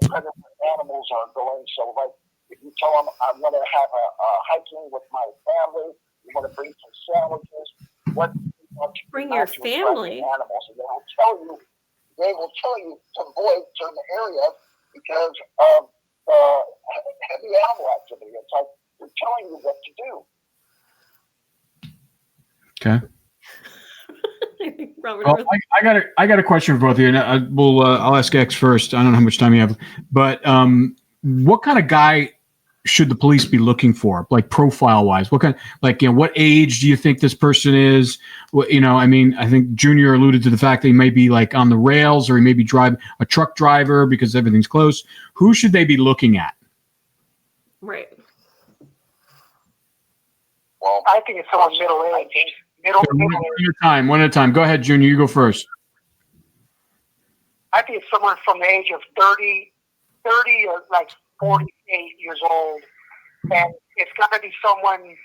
predator animals are going. So, like, if you tell them, I want to have a hiking with my family, you want to bring some sandwiches, what do you want to Bring do your not to attract family? the animals? And they will tell you to avoid certain areas because of heavy animal activity. It's like they're telling you what to do. Okay. Robert, Well, I got a question for both of you. And I'll ask X first. I don't know how much time you have, but what kind of guy should the police be looking for, like profile wise? What kind, like, what age do you think this person is? I mean, I think Junior alluded to the fact that he may be like on the rails, or he may be driving a truck driver because everything's close. Who should they be looking at? right. Well, I think it's someone middle-aged. One at a time. Go ahead, Junior. You go first. I think it's someone from the age of 30 or like 48 years old. And it's got to be someone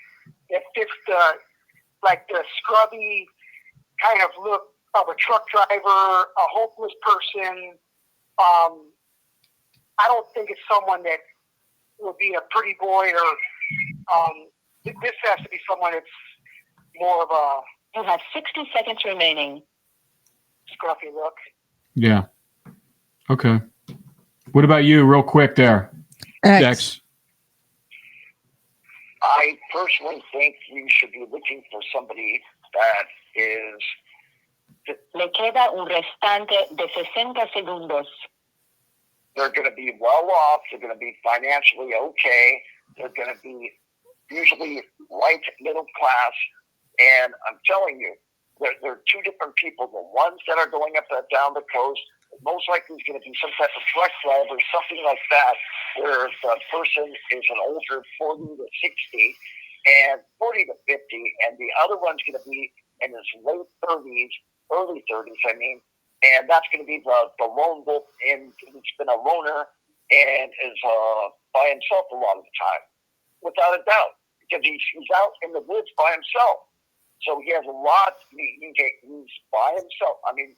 that fits the scrubby kind of look of a truck driver, a hopeless person. I don't think it's someone that would be a pretty boy or this has to be someone that's more of a You have 60 seconds remaining. scruffy look. Yeah. Okay. What about you, real quick there, Dex? I personally think you should be looking for somebody that is. Le queda un restante de 60 segundos. They're going to be well off. They're going to be financially okay. They're going to be usually white middle class. And I'm telling you, there are two different people. The ones that are going up and down the coast, most likely is going to be some type of truck driver, something like that, where the person is an older 40 to 60 and 40 to 50, and the other one's going to be in his late 30s, early 30s, I mean, and that's going to be the lone wolf, and he's been a loner and is by himself a lot of the time, without a doubt, because he's out in the woods by himself. So he has a lot. He's by himself. I mean,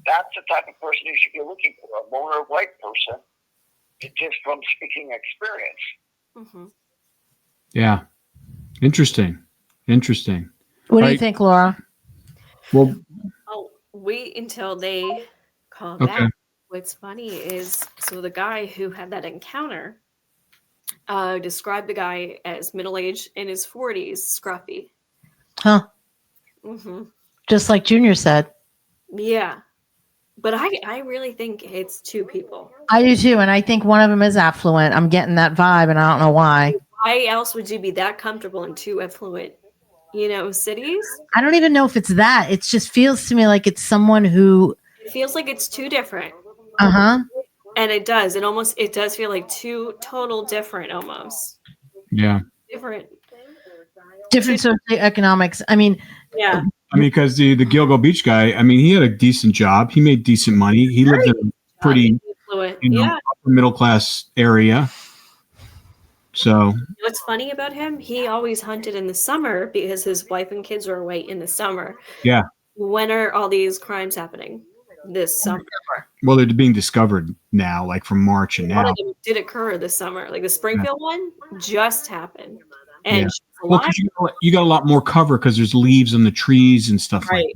that's the type of person you should be looking for, a loner white person, just from speaking experience. Mm-hmm. Yeah. Interesting. What do you think, Laura? Well, I'll wait until they call Okay. back. What's funny is, so the guy who had that encounter, described the guy as middle-aged, in his 40s, scruffy. Huh. Mm-hmm. Just like Junior said. Yeah. But I really think it's two people. I do too, and I think one of them is affluent. I'm getting that vibe, and I don't know why. Why else would you be that comfortable in two affluent, cities? I don't even know if it's that. It just feels to me like it's someone who... It feels like it's two different. Uh-huh. And it does. It does feel like two total different almost. Yeah. Different socioeconomics. I mean, yeah. Because the Gilgo Beach guy, he had a decent job. He made decent money. He lived in a pretty upper middle class area. So what's funny about him? He always hunted in the summer because his wife and kids were away in the summer. Yeah. When are all these crimes happening? This summer. Well, they're being discovered now, like from March and now. One of them did occur this summer. Like the Springfield one just happened. And you got a lot more cover because there's leaves on the trees and stuff like that.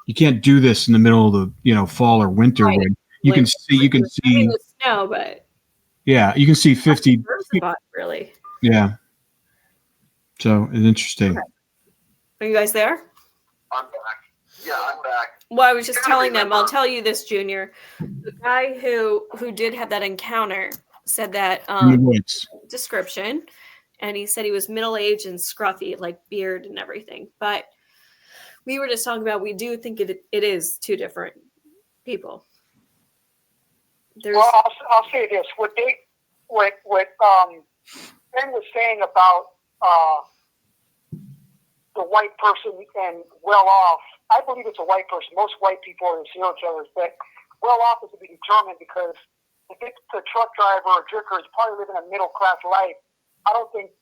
You can't do this in the middle of the fall or winter where you can see the snow, but yeah, you can see 50 spot, really. Yeah. So it's interesting. Are you guys there? I'm back. Yeah, I'm back. Well, I was just telling them, I'll tell you this, Junior. The guy who did have that encounter said that description, and he said he was middle-aged and scruffy, like beard and everything. But we were just talking about, we do think it is two different people. Well, I'll say this: what Ben was saying about the white person and well-off. I believe it's a white person. Most white people are serial killers, but well-off is to be determined because if it's a truck driver or a jerker, he's probably living a middle-class life. I don't think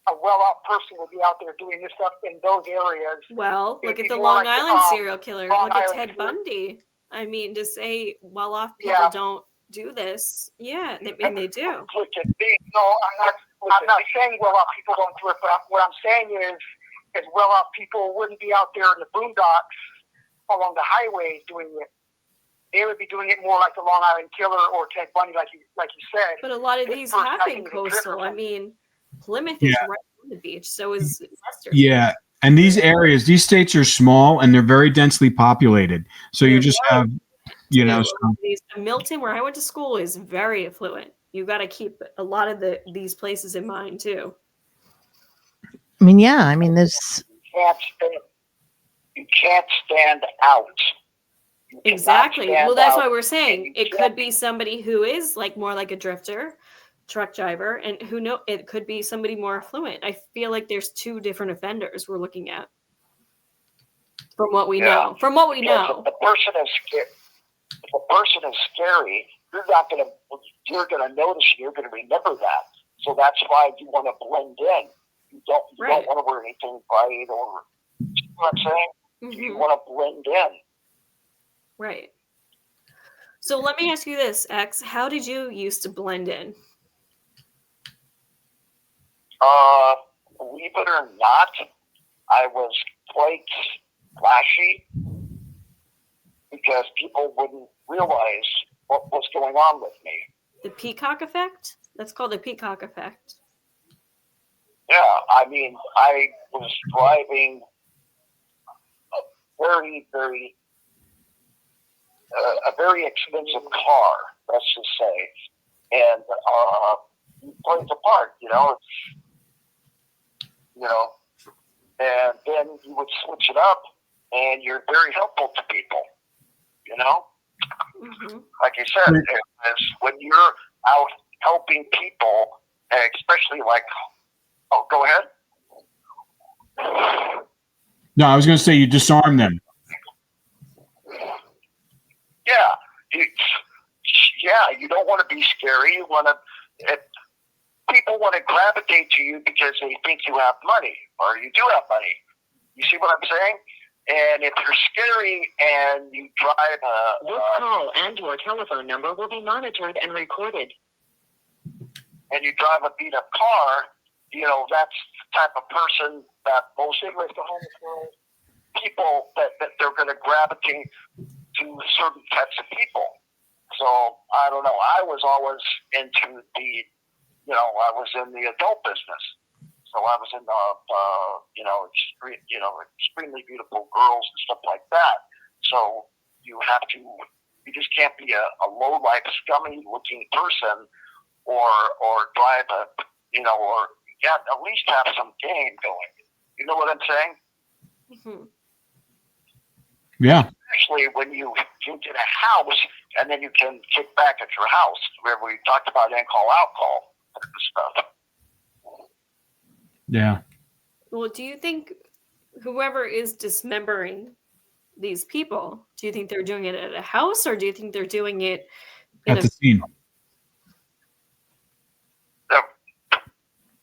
a well-off person will be out there doing this stuff in those areas. Well, look at the Long Island serial killer. Look at Ted Bundy. To say well-off people don't do this, and they do. No, I'm not saying well-off people don't do it, but what I'm saying is well-off people wouldn't be out there in the boondocks along the highways doing it. They would be doing it more like the Long Island Killer or Ted Bundy, like you said. But a lot of these have been coastal. Plymouth is right on the beach, so is Chester. Yeah, and these areas, these states are small and they're very densely populated. So you just have, Milton, where I went to school, is very affluent. You got to keep a lot of these places in mind too. There's... You can't stand out. Exactly. Well, that's why we're saying it could be somebody who is more like a drifter, truck driver, and it could be somebody more affluent. I feel like there's two different offenders we're looking at. From what we know. If the person is scary, you're gonna notice, you're gonna remember that. So that's why you want to blend in. You don't want to wear anything bright or, you know what I'm saying? Mm-hmm. You want to blend in. Right. So let me ask you this, X. How did you used to blend in? Believe it or not, I was quite flashy because people wouldn't realize what was going on with me. The peacock effect? That's called the peacock effect. Yeah, I was driving a very, very expensive car, let's just say, and you play the part, and then you would switch it up, and you're very helpful to people, Mm-hmm. Like you said, when you're out helping people, especially go ahead. No, I was going to say you disarm them. Yeah, you don't want to be scary. You want to. People want to gravitate to you because they think you have money, or you do have money. You see what I'm saying? And if you're scary and you drive this call and your telephone number will be monitored and recorded. And you drive a beat-up car, that's the type of person that most people that they're going to gravitate to certain types of people. So I don't know. I was always into the I was in the adult business. So I was in extremely beautiful girls and stuff like that. So you just can't be a low life, scummy looking person, or drive at least have some game going. You know what I'm saying? Mm-hmm. Yeah. Especially when you get a house and then you can kick back at your house, where we talked about alcohol and stuff. Yeah. Well, do you think whoever is dismembering these people, do you think they're doing it at a house, or do you think they're doing it at the scene?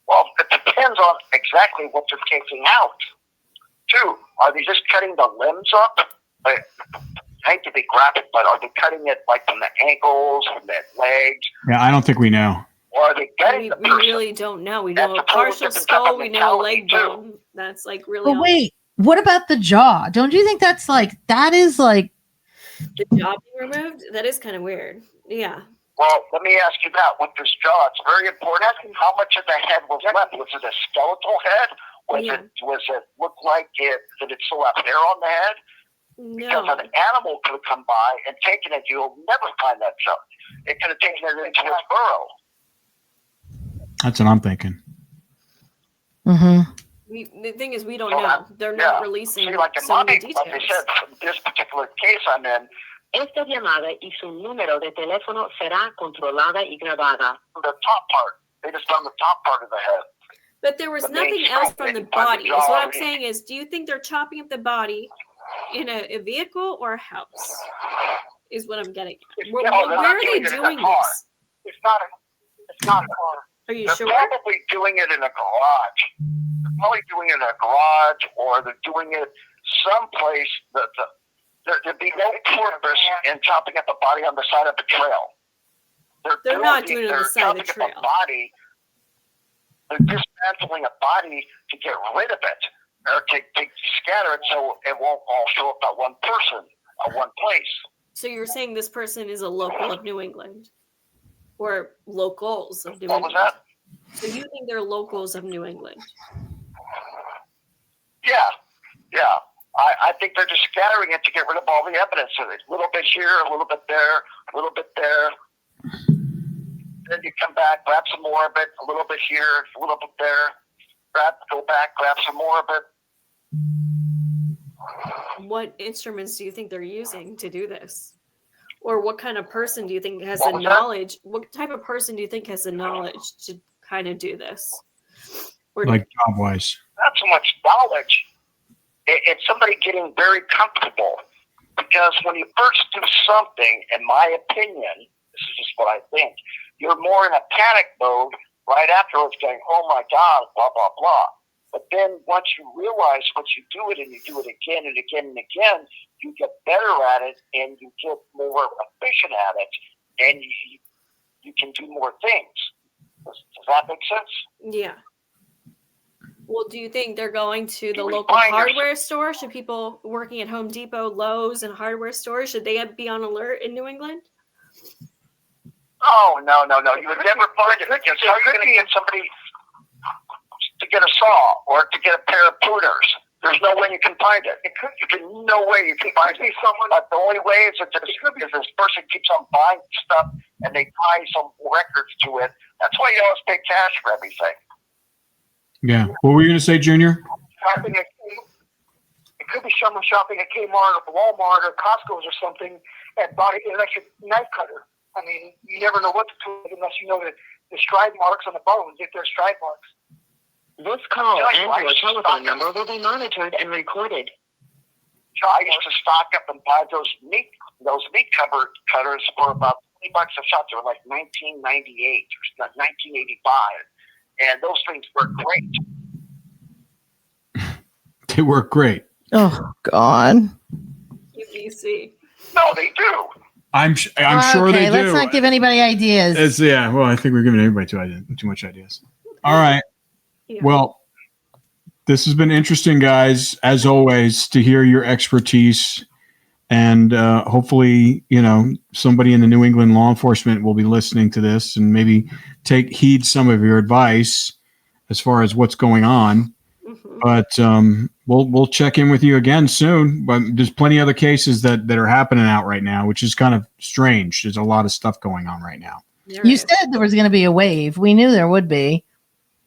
Well, it depends on exactly what they're taking out. Too, are they just cutting the limbs up? I hate to be graphic, but are they cutting it like from the ankles, from the legs? Yeah, I don't think we know. Or are they getting the person? We really don't know. We know a partial skull, we know a leg bone. That's like really. But wait, what about the jaw? Don't you think that is like the jaw being removed? That is kind of weird. Yeah. Well, let me ask you that. With this jaw, it's very important. How much of the head was left? Was it a skeletal head? Was it look like it? Did it still have hair on the head? No. Because an animal could have come by and taken it. You'll never find that stuff. It could have taken it into its burrow. That's what I'm thinking. Mm-hmm. The thing is, we don't know. They're not releasing some of the details. Like they said, this particular case I'm in, Esta llamada y su número de teléfono será controlada y grabada. The top part. They just done the top part of the head. But there was nothing else from the body. So what I'm saying is, do you think they're chopping up the body in a vehicle or a house? Is what I'm getting. Where are they doing this? It's not a car. Are you They're sure? probably doing it in a garage. They're probably doing it in a garage, or they're doing it someplace that there'd be no purpose in chopping up a body on the side of a trail. They're not doing it on the side of the trail. They're dismantling a body to get rid of it, or to scatter it so it won't all show up at one person at one place. So you're saying this person is a local of New England? Or locals of New England? What was that? So you think they're locals of New England? Yeah. I think they're just scattering it to get rid of all the evidence of it. A little bit here, a little bit there, a little bit there. Then you come back, grab some more of it, a little bit here, a little bit there. Go back, grab some more of it. What instruments do you think they're using to do this? Or what kind of person do you think has the knowledge? What type of person do you think has the knowledge to kind of do this? Like job-wise? Not so much knowledge. It's somebody getting very comfortable. Because when you first do something, in my opinion, this is just what I think, you're more in a panic mode right afterwards going, oh my God, blah, blah, blah. But then once you realize once you do it and you do it again and again and again, you get better at it and you get more efficient at it and you can do more things. Does that make sense? Yeah. Well, do you think they're going to the local hardware store? Should people working at Home Depot, Lowe's, and hardware stores, should they be on alert in New England? Oh, no. You would never find it. Because how are you going to get somebody to get a saw or to get a pair of pruners? There's no way you can find it. No way you can find it. But the only way is that this person keeps on buying stuff and they tie some records to it. That's why you always pay cash for everything. Yeah. What were you going to say, Junior? It could be someone shopping at Kmart or Walmart or Costco's or something and bought an electric knife cutter. I mean, you never know what to do unless you know the stride marks on the bones, if there's stride marks. This call and your telephone number will be monitored and recorded. I used to stock up and buy those meat cutters for about $20 a shot. They were like $19.98 or $19.85, and those things work great. They work great. Oh God. UBC. No, they do. I'm sure they do. Let's not give anybody ideas. Well, I think we're giving everybody too much ideas. All right. Yeah. Well, this has been interesting, guys, as always, to hear your expertise. And hopefully, somebody in the New England law enforcement will be listening to this and maybe take heed some of your advice as far as what's going on. But we'll check in with you again soon. But there's plenty of other cases that are happening out right now, which is kind of strange. There's a lot of stuff going on right now. You said there was going to be a wave. We knew there would be.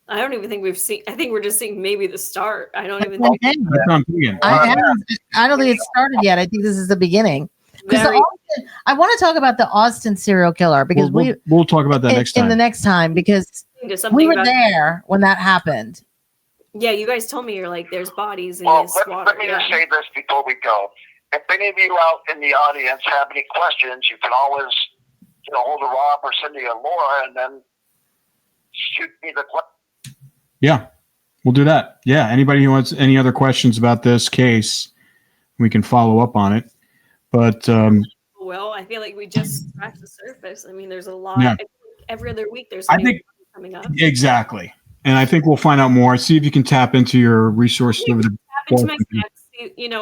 I don't even think we've seen. I think we're just seeing maybe the start. I don't even think. I don't think it's started yet. I think this is the beginning. Because I want to talk about the Austin serial killer because we'll talk about that next time. In the next time because we were there when that happened. Yeah, you guys told me you're like, there's bodies in this water. Let me just say this before we go. If any of you out in the audience have any questions, you can always hold a Rob or Cindy or Laura and then shoot me the question. Yeah, we'll do that. Yeah, anybody who wants any other questions about this case, we can follow up on it. But well, I feel like we just scratched the surface. I mean, there's a lot. Yeah. Every other week, there's something coming up. Exactly. And I think we'll find out more. See if you can tap into your resources over the. Tap into my text.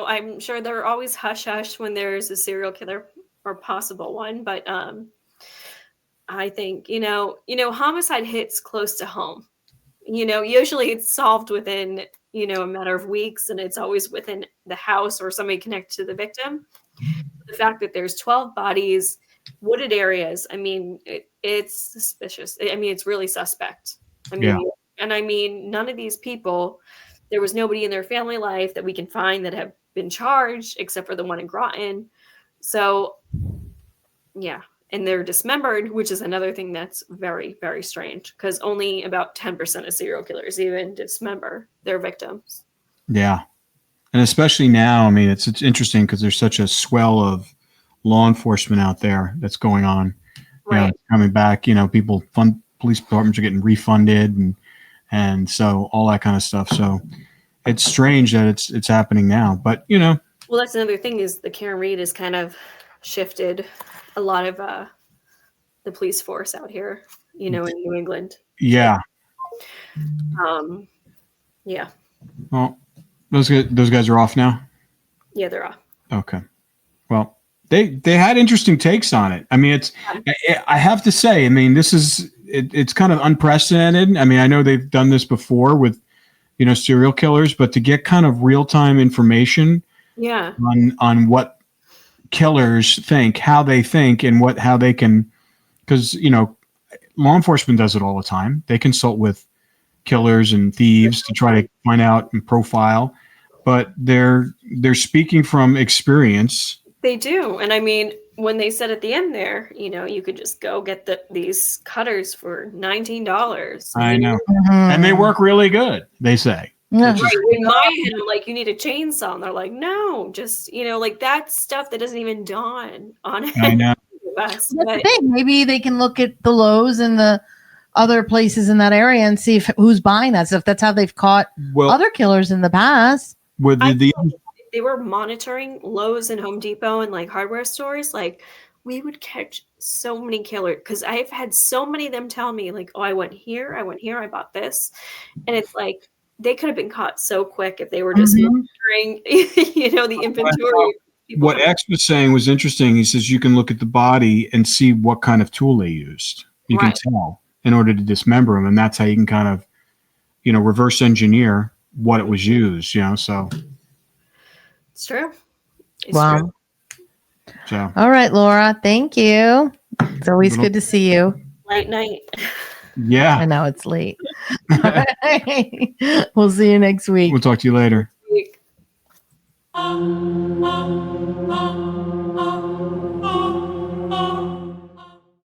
I'm sure they're always hush hush when there's a serial killer or possible one, but I think homicide hits close to home. Usually it's solved within, a matter of weeks, and it's always within the house or somebody connected to the victim. The fact that there's 12 bodies, wooded areas, I mean, it's suspicious. I mean, it's really suspect. None of these people, there was nobody in their family life that we can find that have been charged except for the one in Groton. So, yeah. And they're dismembered, which is another thing that's very, very strange because only about 10% of serial killers even dismember their victims. Yeah. And especially now, I mean, it's interesting because there's such a swell of law enforcement out there that's going on. Right. Coming back, police departments are getting refunded and so all that kind of stuff. So it's strange that it's happening now. But, Well, that's another thing is the Karen Reed has kind of shifted a lot of the police force out here, in New England. Yeah. Yeah. Well, those guys are off now? Yeah, they're off. Okay. Well, they had interesting takes on it. I mean, I have to say, I mean, it's kind of unprecedented. I mean, I know they've done this before with, serial killers, but to get kind of real-time information on what killers think, how they think, and how they can, because law enforcement does it all the time. They consult with killers and thieves to try to find out and profile, but they're speaking from experience. They do, and I mean, when they said at the end there, you could just go get these cutters for $19. I know, and they work really good. They say. Yeah. Right. In my head, I'm like, you need a chainsaw. And they're like, no, just, like that stuff that doesn't even dawn on it. I know. That's the thing. Maybe they can look at the Lowe's and the other places in that area and see who's buying that stuff. That's how they've caught other killers in the past. They were monitoring Lowe's and Home Depot and like hardware stores. Like we would catch so many killers because I've had so many of them tell me like, oh, I went here, I bought this. And it's like, they could have been caught so quick if they were just monitoring, the inventory. What X was saying was interesting. He says you can look at the body and see what kind of tool they used. You can tell in order to dismember them, and that's how you can kind of, reverse engineer what it was used. So it's true. Wow. True. So all right, Laura. Thank you. It's always good to see you. Late night. Yeah. I know it's late. All right. We'll see you next week. We'll talk to you later. Next week.